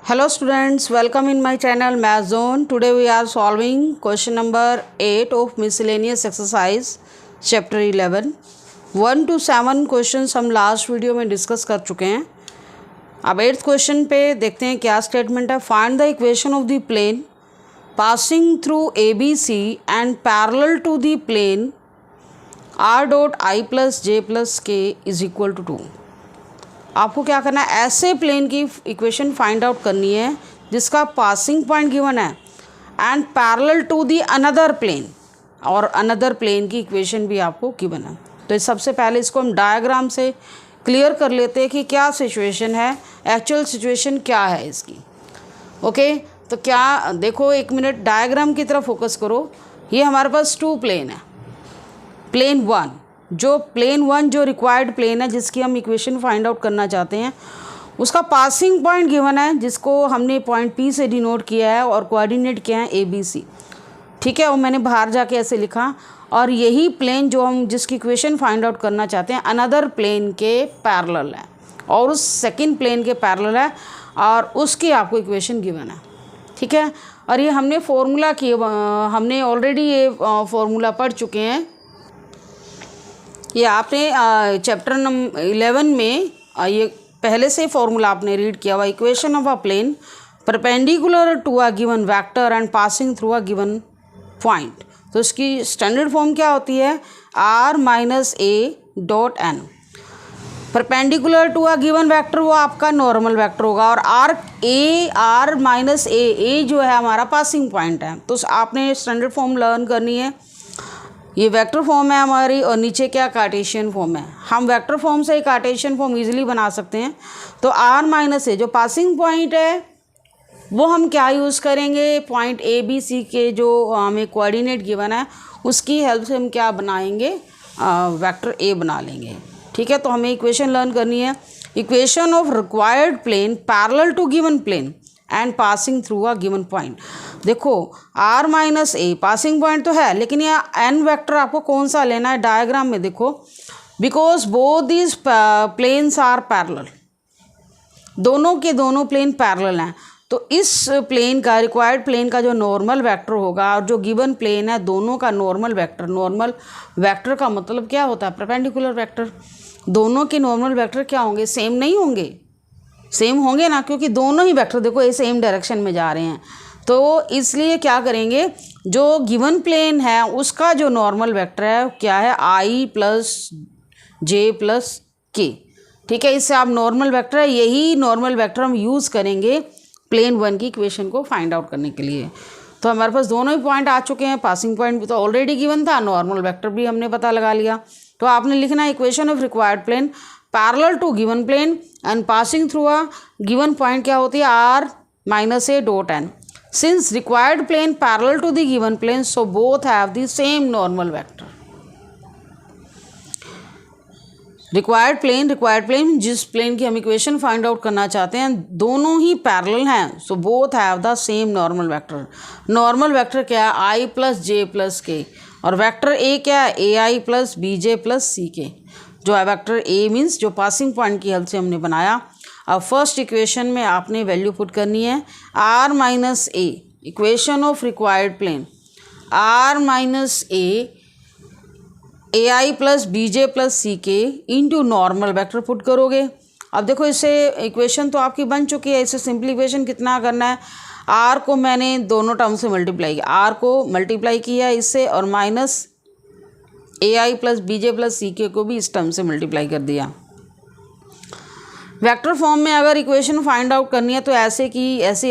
Hello students, welcome in my channel Math Zone. Today we are solving question number 8 of miscellaneous exercise chapter 11. 1 to 7 questions हम last video में discuss कर चुके हैं. अब 8th question पे देखते हैं क्या स्टेटमेंट है. Find the equation of the plane passing through ABC and parallel to the plane R dot I plus J plus K is equal to 2. आपको क्या करना है, ऐसे प्लेन की इक्वेशन फाइंड आउट करनी है जिसका पासिंग पॉइंट गिवन है and parallel to the another plane, और अनदर प्लेन की इक्वेशन भी आपको गिवन है. तो सबसे पहले इसको हम डायग्राम से क्लियर कर लेते हैं कि क्या सिचुएशन है, एक्चुअल सिचुएशन क्या है इसकी. ओके, तो क्या देखो, एक मिनट डायग्राम की तरफ फोकस करो. ये हमारे पास 2 प्लेन है. प्लेन 1 जो रिक्वायर्ड प्लेन है जिसकी हम इक्वेशन फाइंड आउट करना चाहते हैं, उसका पासिंग पॉइंट गिवन है जिसको हमने पॉइंट P से डिनोट किया है और कोऑर्डिनेट किया है ABC. ठीक है, वो मैंने बाहर जाके ऐसे लिखा. और यही प्लेन जो हम जिसकी इक्वेशन फाइंड आउट करना चाहते हैं अनदर प्लेन के पैरेलल है और उस सेकंड प्लेन के पैरेलल है और उसकी आपको इक्वेशन गिवन है. ठीक है, और ये हमने फॉर्मूला किए, हमने ऑलरेडी ये फॉर्मूला पढ़ चुके हैं. ये आपने चैप्टर नंबर 11 में ये पहले से फॉर्मूला आपने रीड किया हुआ. Equation of a plane perpendicular to a given vector and passing through a given point. तो इसकी स्टैंडर्ड फॉर्म क्या होती है, R minus A dot N. Perpendicular to a given vector वो आपका नॉर्मल वेक्टर होगा और R माइनस ए जो है हमारा पासिंग पॉइंट है. तो आपने स्टैंडर्ड फॉर्म लर्न करनी है. ये वेक्टर फॉर्म है हमारी और नीचे क्या कार्टेशियन फॉर्म है. हम वेक्टर फॉर्म से कार्टेशियन फॉर्म इजीली बना सकते हैं. तो R माइनस ए जो पासिंग पॉइंट है वो हम क्या यूज़ करेंगे, पॉइंट ABC के जो हमें कोऑर्डिनेट गिवन है उसकी हेल्प से हम क्या बनाएंगे, वेक्टर A बना लेंगे. ठीक है, तो हमें इक्वेशन लर्न करनी है. Equation of required plane parallel to given plane and passing through a given point. देखो R minus A passing point तो है, लेकिन यह n वेक्टर आपको कौन सा लेना है डायग्राम में देखो. Because both these planes are parallel, दोनों के दोनों प्लेन पैरेलल हैं. तो इस प्लेन का रिक्वायर्ड प्लेन का जो नॉर्मल वेक्टर होगा और जो गिवन प्लेन है दोनों का नॉर्मल वेक्टर का मतलब क्या होता है, परपेंडिकुलर वेक्टर. दोनों के नॉर्मल वेक्टर क्या होंगे, सेम नहीं होंगे, सेम होंगे ना, क्योंकि दोनों ही वेक्टर देखो ये सेम डायरेक्शन में जा रहे हैं. तो इसलिए क्या करेंगे, जो गिवन प्लेन है उसका जो नॉर्मल वेक्टर है क्या है, I plus J plus K. ठीक है, इससे आप नॉर्मल वेक्टर है, यही नॉर्मल वेक्टर हम यूज़ करेंगे प्लेन 1 की इक्वेशन को फाइंड आउट करने के लिए. तो हमारे पास दोनों ही पॉइंट आ चुके हैं. पासिंग पॉइंट भी तो ऑलरेडी गिवन था, नॉर्मल वेक्टर भी हमने पता लगा लिया. तो आपने लिखना है equation of required plane parallel to given plane and passing through a given point क्या होती है, R minus A dot N. Since required plane parallel to the given plane, so both have the same normal vector. Required plane जिस plane की हम equation find out करना चाहते हैं दोनों ही पैरेलल हैं. So both have the same normal vector. Normal vector क्या है, I plus J plus K, और वेक्टर A क्या है, AI plus BJ plus CK. जो है वेक्टर A मीन्स जो पासिंग पॉइंट की हेल्प से हमने बनाया. अब फर्स्ट इक्वेशन में आपने वैल्यू पुट करनी है R minus A, equation of required plane R minus A AI plus BJ plus CK into normal vector put करोगे. अब देखो इससे इक्वेशन तो आपकी बन चुकी है. इससे सिंपल इक्वेशन कितना करना है, R को मैंने दोनों टर्म से मल्टीप्लाई किया, R को मल्टीप्लाई किया इससे और minus AI plus BJ plus CK को भी इस टर्म से मल्टीप्लाई कर दिया. वेक्टर फॉर्म में अगर इक्वेशन फाइंड आउट करनी है तो ऐसे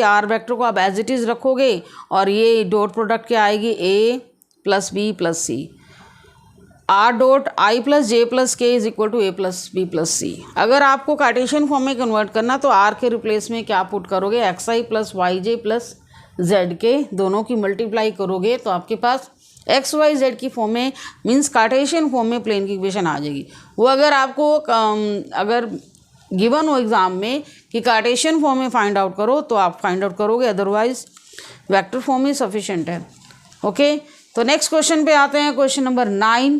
R वेक्टर को आप एज इट इज़ रखोगे और ये डॉट प्रोडक्ट क्या आएगी, A plus B plus C. R dot I plus J plus K is equal to A plus B plus C. अगर आपको कार्टेशियन फॉर्म में कन्वर्ट करना तो R के रिप्लेस में क्या पुट करोगे, XI plus YJ plus ZK, दोनों की मल्टीप्लाई करोगे तो आपके पास XYZ की फॉर्म में मीन्स कार्टेशियन फॉर्म में प्लेन की इक्वेशन आ जाएगी. वो अगर आपको अगर गिवन हो एग्ज़ाम में कि कार्टेशियन फॉर्म में फाइंड आउट करो तो आप फाइंड आउट करोगे, अदरवाइज वेक्टर फॉर्म ही सफिशिएंट है. ओके, तो नेक्स्ट क्वेश्चन पे आते हैं. Question number 9.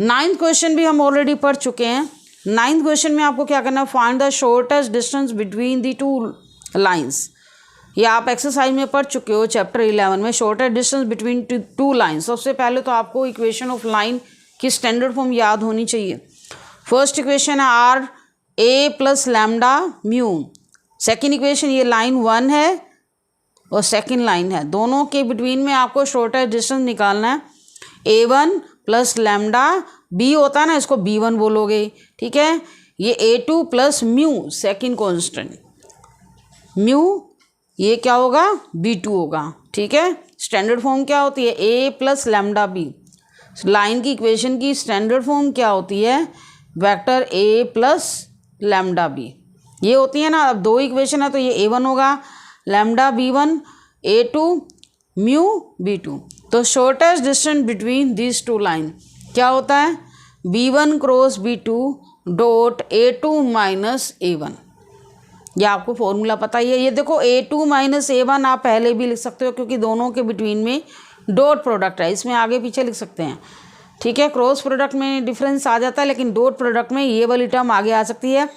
9th क्वेश्चन भी हम ऑलरेडी पढ़ चुके हैं. 9th क्वेश्चन में आपको क्या करना है, find the shortest distance between the two lines. ये आप एक्सरसाइज में पढ़ चुके हो चैप्टर 11 में, shortest distance between two lines. सबसे पहले तो आपको इक्वेशन ऑफ लाइन की स्टैंडर्ड फॉर्म याद होनी चाहिए। फर्स्ट इक्वेशन है R A plus lambda mu. Second equation ये लाइन 1 है और सेकेंड लाइन है, दोनों के बिटवीन में आपको शॉर्टेस्ट डिस्टेंस निकालना है। A1 प्लस लैम्डा, बी होता है ना, इसको B1 बोलोगे, ठीक है। ये A2 plus mu second constant, mu ये क्या होगा, B2 होगा, ठीक है। स्टैंडर्ड फॉर्म क्या होती है, A plus lambda B. Line की इक्वेशन की स्टैंडर्ड फॉर्म क्या होती है, vector A plus lambda B, ये होती है ना। अब दो इक्वेशन है तो ये A1 होगा, lambda B1, A2 mu B2। तो shortest distance between this two line क्या होता है, B1 cross B2 dot A2 minus A1। ये आपको फॉर्मूला पता ही है। ये देखो A2 माइनस A1 आप पहले भी लिख सकते हो क्योंकि दोनों के बिटवीन में डॉट प्रोडक्ट है, इसमें आगे पीछे लिख सकते हैं, ठीक है। क्रॉस प्रोडक्ट में डिफरेंस आ जाता है, लेकिन डॉट प्रोडक्ट में ये वाली टर्म आगे आ सकती है।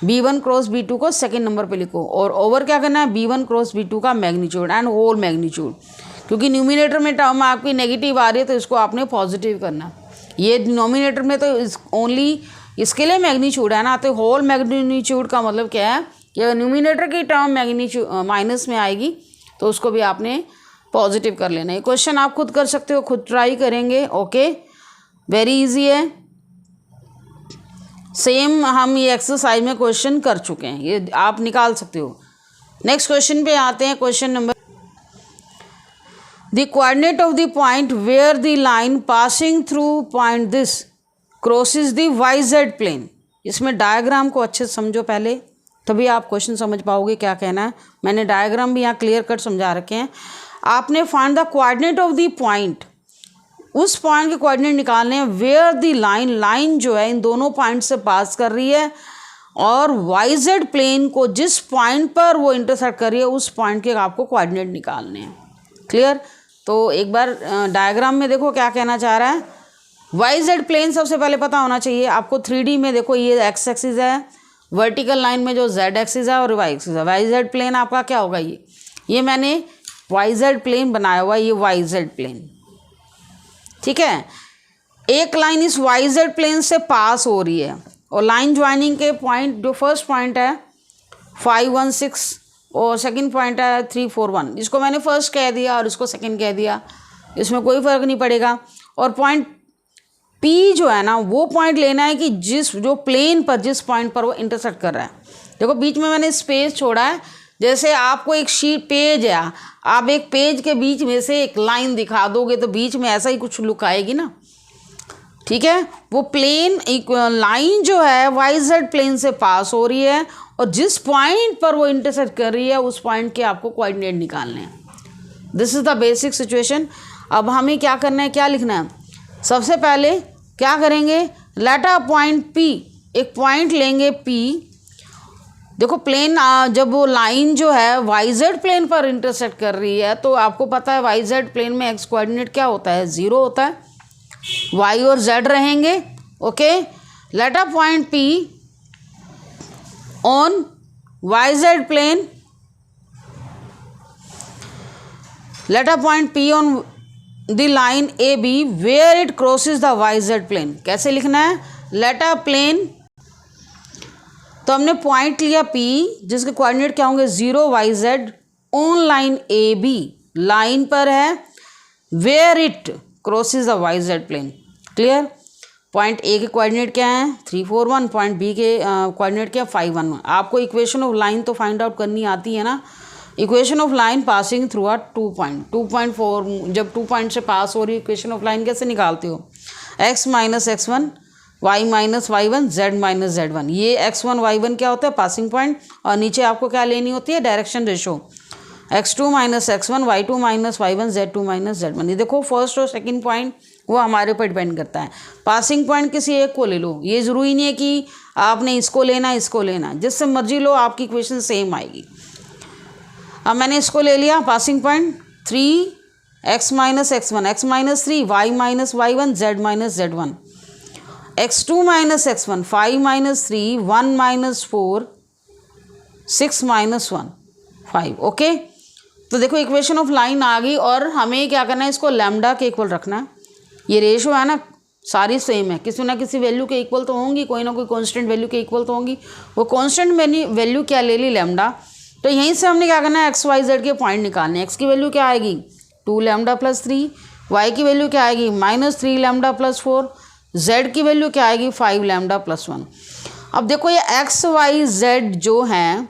B1 क्रॉस B2 को सेकेंड नंबर पे लिखो और ओवर क्या करना है, B1 क्रॉस B2 का मैग्नीट्यूड एंड होल मैग्नीट्यूड। क्योंकि न्यूमिनेटर में टर्म आपकी नेगेटिव आ रही है तो इसको आपने पॉजिटिव करना। ये डिनोमिनेटर में तो ओनली इसके लिए मैग्नीट्यूड है ना, तो होल मैग्नीट्यूड का मतलब क्या है, कि न्यूमिनेटर की टर्म मैग्नीट्यूड माइनस में आएगी तो उसको भी आपने पॉजिटिव कर लेना है। क्वेश्चन आप खुद कर सकते हो, खुद ट्राई करेंगे, ओके, वेरी इजी है। सेम हम ये एक्सरसाइज में क्वेश्चन कर चुके हैं, ये आप निकाल सकते हो। नेक्स्ट क्वेश्चन पे आते हैं, question number, the coordinate of the point where the line passing through point this crosses the YZ plane. इसमें डायग्राम को अच्छे से समझो पहले, तभी आप क्वेश्चन समझ पाओगे क्या कहना है। मैंने डायग्राम भी यहाँ क्लियर कट समझा रखे हैं। आपने find the coordinate of the point, उस पॉइंट के कोऑर्डिनेट निकालने हैं वेयर द लाइन, लाइन जो है इन दोनों पॉइंट से पास कर रही है और YZ प्लेन को जिस पॉइंट पर वो इंटरसेक्ट कर रही है उस पॉइंट के आपको कोऑर्डिनेट निकालने हैं। क्लियर? तो एक बार डायग्राम में देखो क्या कहना चाह रहा है। YZ प्लेन सबसे पहले पता होना चाहिए आपको। 3D में देखो ये x एक्सिस है, वर्टिकल लाइन में जो z एक्सिस है और y एक्सिस है। YZ प्लेन आपका क्या होगा, ये मैंने YZ प्लेन बनाया हुआ है, ये YZ प्लेन, ठीक है। एक लाइन इस YZ प्लेन से पास हो रही है और लाइन ज्वाइनिंग के पॉइंट, जो फर्स्ट पॉइंट है 516 और सेकंड पॉइंट है 341, इसको मैंने फर्स्ट कह दिया और इसको सेकंड कह दिया, इसमें कोई फ़र्क नहीं पड़ेगा। और पॉइंट P जो है ना, वो पॉइंट लेना है कि जो प्लेन पर, जिस पॉइंट पर वो इंटरसेक्ट कर रहा है। देखो बीच में मैंने स्पेस छोड़ा है, जैसे आपको एक शीट पेज है, आप एक पेज के बीच में से एक लाइन दिखा दोगे तो बीच में ऐसा ही कुछ लुक आएगी ना, ठीक है। वो प्लेन, एक लाइन जो है YZ प्लेन से पास हो रही है और जिस पॉइंट पर वो इंटरसेक्ट कर रही है उस पॉइंट के आपको कोऑर्डिनेट निकालने हैं। This is the basic situation. अब हमें क्या करना है, क्या लिखना है, सबसे पहले क्या करेंगे, लेट अ पॉइंट P, एक पॉइंट लेंगे P। देखो प्लेन, जब वो लाइन जो है YZ प्लेन पर इंटरसेक्ट कर रही है तो आपको पता है YZ प्लेन में x कोऑर्डिनेट क्या होता है, 0 होता है, y और z रहेंगे, okay. Let a point P on YZ plane, let a point P on the line AB where it crosses the YZ plane. कैसे लिखना है, लेट अ प्लेन, तो हमने पॉइंट लिया P जिसके कोऑर्डिनेट क्या होंगे 0 YZ on line AB, line पर है, where it crosses the YZ plane. Clear? Point A के कोऑर्डिनेट क्या है 341, पॉइंट B के कोऑर्डिनेट क्या है 511। आपको इक्वेशन ऑफ लाइन तो फाइंड आउट करनी आती है ना। Equation of line passing through R 2.4, जब 2 पॉइंट से पास हो रही इक्वेशन ऑफ लाइन कैसे निकालते हो, x minus x1 y minus y1 z minus z1। ये x1 y1 क्या होता है, पासिंग पॉइंट, और नीचे आपको क्या लेनी होती है, direction ratio, x2 minus x1 y2 minus y1 z2 minus z1। ये देखो फर्स्ट और सेकंड पॉइंट वो हमारे ऊपर डिपेंड करता है। पासिंग पॉइंट किसी एक को ले लो, ये ज़रूरी नहीं है कि आपने इसको लेना इसको लेना, जिससे मर्जी लो आपकी इक्वेशन सेम आएगी। अब मैंने इसको ले लिया passing point 3 x minus x1 x minus 3 y minus y1 z minus z1, x2 minus x1 5 minus 3 1 minus 4 6 minus 1, 5। Okay, तो देखो इक्वेशन ऑफ लाइन आ गई और हमें क्या करना है, इसको लैम्डा के इक्वल रखना है। ये रेशो है ना, सारी सेम है, किसी ना किसी वैल्यू के इक्वल तो होंगी, कोई ना कोई कांस्टेंट वैल्यू के इक्वल तो होंगी। वो कांस्टेंट वैल्यू क्या ले ली, लैम्डा। तो यहीं से हमने क्या करना है, एक्स वाई जेड के पॉइंट निकालने। एक्स की वैल्यू क्या आएगी 2 लैम्डा प्लस 3, वाई की वैल्यू क्या आएगी -3 लैम्डा प्लस 4, जेड की वैल्यू क्या आएगी 5 लैम्डा प्लस 1। अब देखो ये एक्स वाई जेड जो हैं,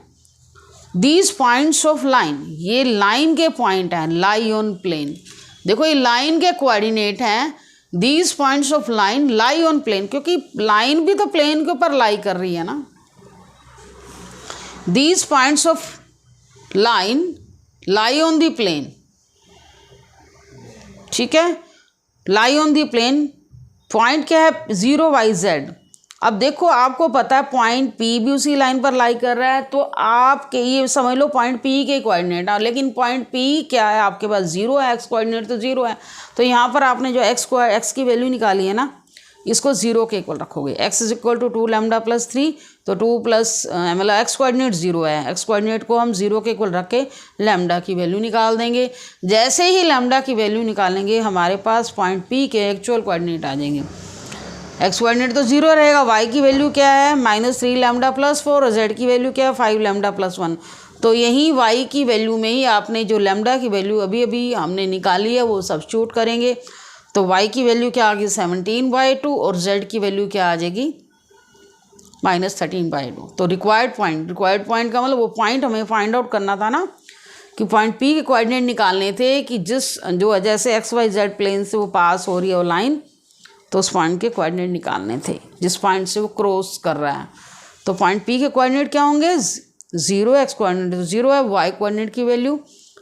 दीज पॉइंट्स ऑफ लाइन, ये लाइन के पॉइंट हैं, लाई ऑन प्लेन। देखो ये लाइन के कोऑर्डिनेट हैं, these points of line lie on plane, क्योंकि लाइन भी तो प्लेन के ऊपर लाई कर रही है ना। These points of line lie on the plane, ठीक है, lie on the plane. Point क्या है 0 y z। अब देखो आपको पता है पॉइंट P भी उसी लाइन पर लाई कर रहा है, तो आपके ये समझ लो पॉइंट P के कोऑर्डिनेट है, लेकिन पॉइंट P क्या है आपके पास 0 है, एक्स कोऑर्डिनेट तो 0 है। तो यहाँ पर आपने जो एक्स की वैल्यू निकाली है ना, इसको 0 के इक्वल रखोगे। x is equal to 2 lambda plus 3, तो 2 प्लस मतलब एक्स कोऑर्डिनेट 0 है, एक्स कोऑर्डिनेट को हम 0 के इक्वल रख के लैम्डा की वैल्यू निकाल देंगे। जैसे ही लैम्डा की वैल्यू निकालेंगे हमारे पास पॉइंट P के एक्चुअल कोऑर्डिनेट आ जाएंगे। एक्स कोऑर्डिनेट तो 0 रहेगा, y की वैल्यू क्या है -3 लैम्डा प्लस 4 और z की वैल्यू क्या है 5 लैम्डा प्लस 1। तो यही y की वैल्यू में ही आपने जो लैम्डा की वैल्यू अभी अभी हमने निकाली है वो सब्स्टिट्यूट करेंगे। तो y की वैल्यू क्या आ गई 17/2 और z की वैल्यू क्या आ जाएगी -13/2। तो रिक्वायर्ड पॉइंट का मतलब वो पॉइंट हमें फाइंड आउट करना था ना, कि पॉइंट P के कोऑर्डिनेट निकालने थे, कि जो जैसे XYZ प्लेन से वो पास हो रही है वो लाइन, तो उस पॉइंट के कोऑर्डिनेट निकालने थे जिस पॉइंट से वो क्रॉस कर रहा है। तो पॉइंट P के कोऑर्डिनेट क्या होंगे 0, एक्स कोऑर्डिनेट तो 0 है, y कोऑर्डिनेट की वैल्यू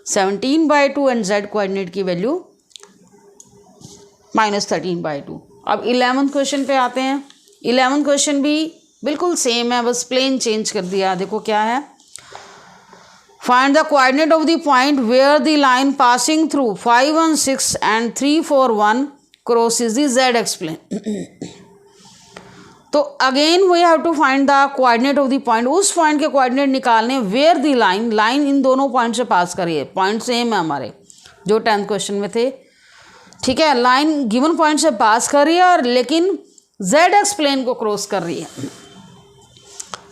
17/2 एंड z कोऑर्डिनेट की वैल्यू -13/2। अब 11th क्वेश्चन पे आते हैं। 11th क्वेश्चन भी बिल्कुल सेम है, बस प्लेन चेंज कर दिया। देखो क्या है, find the coordinate of the point where the line passing through 5 1 6 and 3 4 1 crosses the z x plane. तो again we have to find the coordinate of the point, उस पॉइंट के कोऑर्डिनेट निकालने where the line इन दोनों point से पास करिए। Point same है हमारे जो 10th क्वेश्चन में थे, ठीक है। लाइन गिवन पॉइंट से पास कर रही है और लेकिन जेड एक्स प्लेन को क्रॉस कर रही है।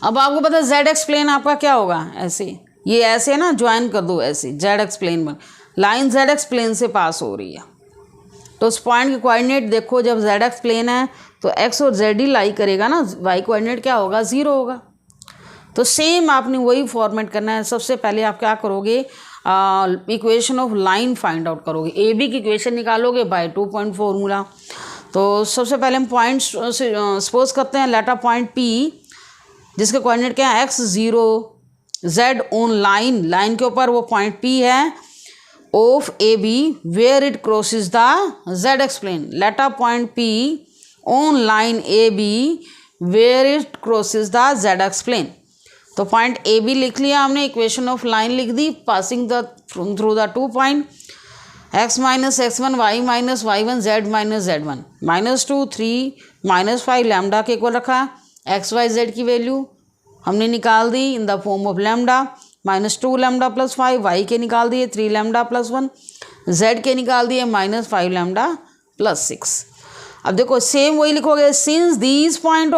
अब आपको पता है जेड एक्स प्लेन आपका क्या होगा, ऐसे ये ऐसे ना ज्वाइन कर दो, ऐसे जेड एक्स प्लेन में लाइन जेड एक्स प्लेन से पास हो रही है। तो उस पॉइंट के कोऑर्डिनेट देखो, जब जेड एक्स प्लेन है तो एक्स और जेड ही लाई करेगा ना, वाई कोऑर्डिनेट क्या होगा 0 होगा। तो सेम आपने वही फॉर्मेट करना है। सबसे पहले आप क्या करोगे, equation of line find out करोगे, ए बी की इक्वेशन निकालोगे बाय 2 पॉइंट फॉर्मूला। तो सबसे पहले हम पॉइंट सपोज करते हैं लेट अ पॉइंट P जिसके कोऑर्डिनेट क्या है x0 z ऑन लाइन के ऊपर वो पॉइंट P है of AB where it crosses the z x plane. Let a point P on line AB where it crosses the z x plane. तो point AB लिख लिया हमने, equation of line लिख दी, passing the through the 2 point x minus x1 y minus y1 z minus z1 -2 3 -5 lambda के equal रखा। X y z की value हमने निकाल दी in the form of lambda, -2 lambda plus 5, y के निकाल दिए 3 लैम्डा प्लस 1, जेड के निकाल दिए -5 लैम्डा प्लस 6। अब देखो सेम वही लिखोगे, since these points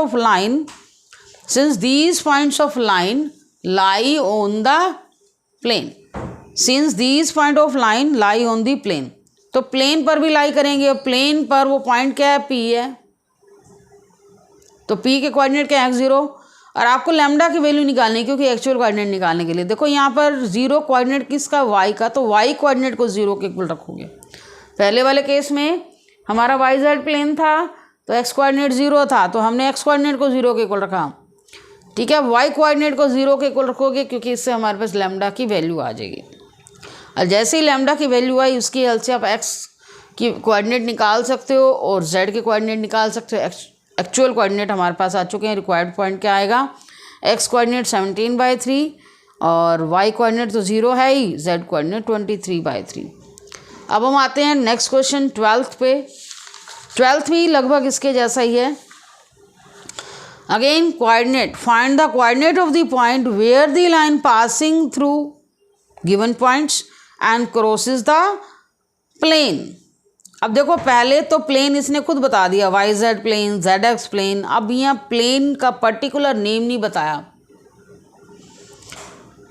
of line lie on the plane, since these point of line lie on the plane. तो प्लेन पर भी लाई करेंगे, प्लेन पर वो पॉइंट क्या है P है, तो P के कोऑर्डिनेट क्या है x0 और आपको लैम्डा की वैल्यू निकालनी है क्योंकि एक्चुअल कोऑर्डिनेट निकालने के लिए। देखो यहाँ पर 0 कोऑर्डिनेट किसका y का, तो y कोऑर्डिनेट को 0 के इक्वल रखोगे। पहले वाले केस में हमारा YZ प्लेन था तो x कोऑर्डिनेट 0 था, तो हमने x कोऑर्डिनेट को 0 के इक्वल रखा, ठीक है। y कोऑर्डिनेट को 0 के इक्वल रखोगे क्योंकि इससे हमारे पास लैम्डा की वैल्यू आ जाएगी। और जैसे ही लैम्डा की वैल्यू आई उसकी हेल्प से आप x की कोऑर्डिनेट निकाल सकते हो और z के कोऑर्डिनेट निकाल सकते हो। एक्चुअल कोऑर्डिनेट हमारे पास आ चुके हैं। रिक्वायर्ड पॉइंट क्या आएगा, x कोऑर्डिनेट 17/3 और y कोऑर्डिनेट तो 0 है ही, z कोऑर्डिनेट 23/3। अब हम आते हैं नेक्स्ट क्वेश्चन 12th पे। 12th भी लगभग इसके जैसा ही है। Again coordinate, find the coordinate of the point where the line passing through given points and crosses the plane. अब देखो पहले तो प्लेन इसने खुद बता दिया, y z plane, z x plane. अब यहाँ प्लेन का पर्टिकुलर नेम नहीं बताया,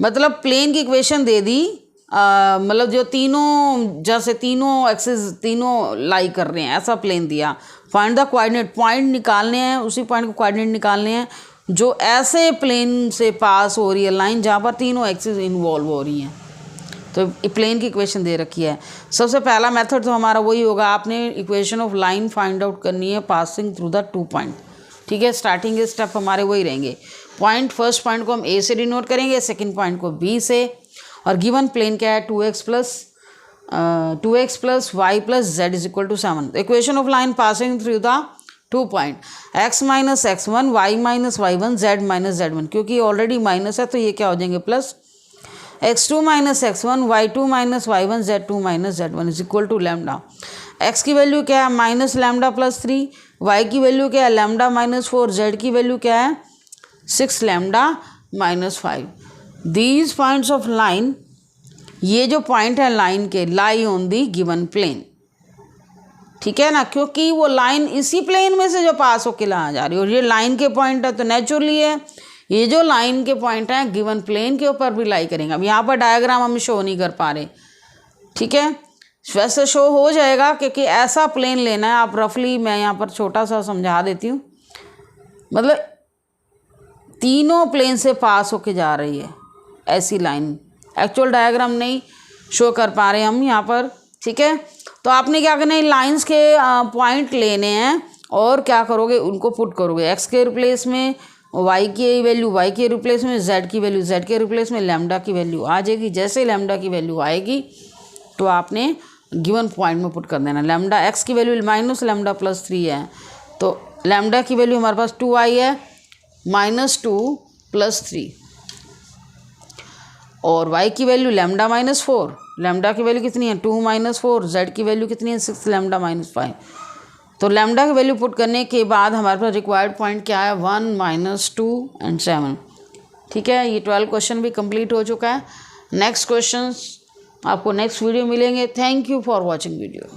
मतलब प्लेन की इक्वेशन दे दी, मतलब जो तीनों, जैसे तीनों एक्सिस तीनों लाई कर रहे हैं ऐसा प्लेन दिया। फाइंड द कोऑर्डिनेट, पॉइंट निकालने हैं, उसी पॉइंट को कोऑर्डिनेट निकालने हैं जो ऐसे प्लेन से पास हो रही है लाइन जहाँ पर तीनों एक्सिस इन्वॉल्व हो रही हैं। तो प्लेन की इक्वेशन दे रखी है। सबसे पहला मेथड तो हमारा वही होगा, आपने equation of line find out करनी है पासिंग थ्रू द 2 पॉइंट। ठीक है, स्टार्टिंग के स्टेप हमारे वही रहेंगे। पॉइंट, फर्स्ट पॉइंट को हम ए से डिनोट करेंगे, सेकंड पॉइंट को बी से, और गिवन प्लेन क्या है 2x plus y plus z is equal to 7। Equation of line passing through the 2 point, x minus x1 y minus y1 z minus z1, क्योंकि ऑलरेडी माइनस है तो ये क्या हो जाएंगे plus, x2 minus x1 y2 minus y1 z2 minus z1 is equal to lambda. x की value क्या है माइनस लैम्डा प्लस 3, y की वैल्यू क्या है लैम्डा माइनस 4, z की वैल्यू क्या है 6 lambda minus 5। These points of line, ये जो पॉइंट है लाइन के, lie on the given plane. ठीक है ना, क्योंकि वो लाइन इसी प्लेन में से जो पास होके ला जा रही है, और ये लाइन के पॉइंट है तो नेचुरली है ये जो लाइन के पॉइंट हैं गिवन प्लेन के ऊपर भी लाई करेंगे। अब यहाँ पर डायग्राम हम शो नहीं कर पा रहे, ठीक है, वैसे शो हो जाएगा क्योंकि ऐसा प्लेन लेना है। आप रफली, मैं यहाँ पर छोटा सा समझा देती हूँ, मतलब तीनों प्लेन से पास होके जा रही है ऐसी लाइन। एक्चुअल डायग्राम नहीं शो कर पा रहे हम यहाँ पर, ठीक है। तो आपने क्या करना है, लाइंस के पॉइंट लेने हैं और क्या करोगे, उनको पुट करोगे एक्स के रिप्लेस में, वाई की वैल्यू वाई के रिप्लेस में, जेड की वैल्यू जेड के रिप्लेस में, लैम्डा की वैल्यू आ जाएगी। जैसे लैम्डा की वैल्यू आएगी तो आपने गिवन पॉइंट में पुट कर देना। लैम्डा एक्स की वैल्यू माइनस लैम्डा प्लस 3 है, तो लैम्डा की वैल्यू हमारे पास 2 आई है, -2 + 3, और y की वैल्यू लैम्डा -4, लैम्डा की वैल्यू कितनी है 2 - 4, z की वैल्यू कितनी है 6 लैम्डा -5। तो लैम्डा की वैल्यू पुट करने के बाद हमारे पास रिक्वायर्ड पॉइंट क्या है 1 - 2 और 7। ठीक है, ये 12 क्वेश्चन भी कंप्लीट हो चुका है। नेक्स्ट क्वेश्चंस आपको नेक्स्ट वीडियो मिलेंगे। Thank you for watching video.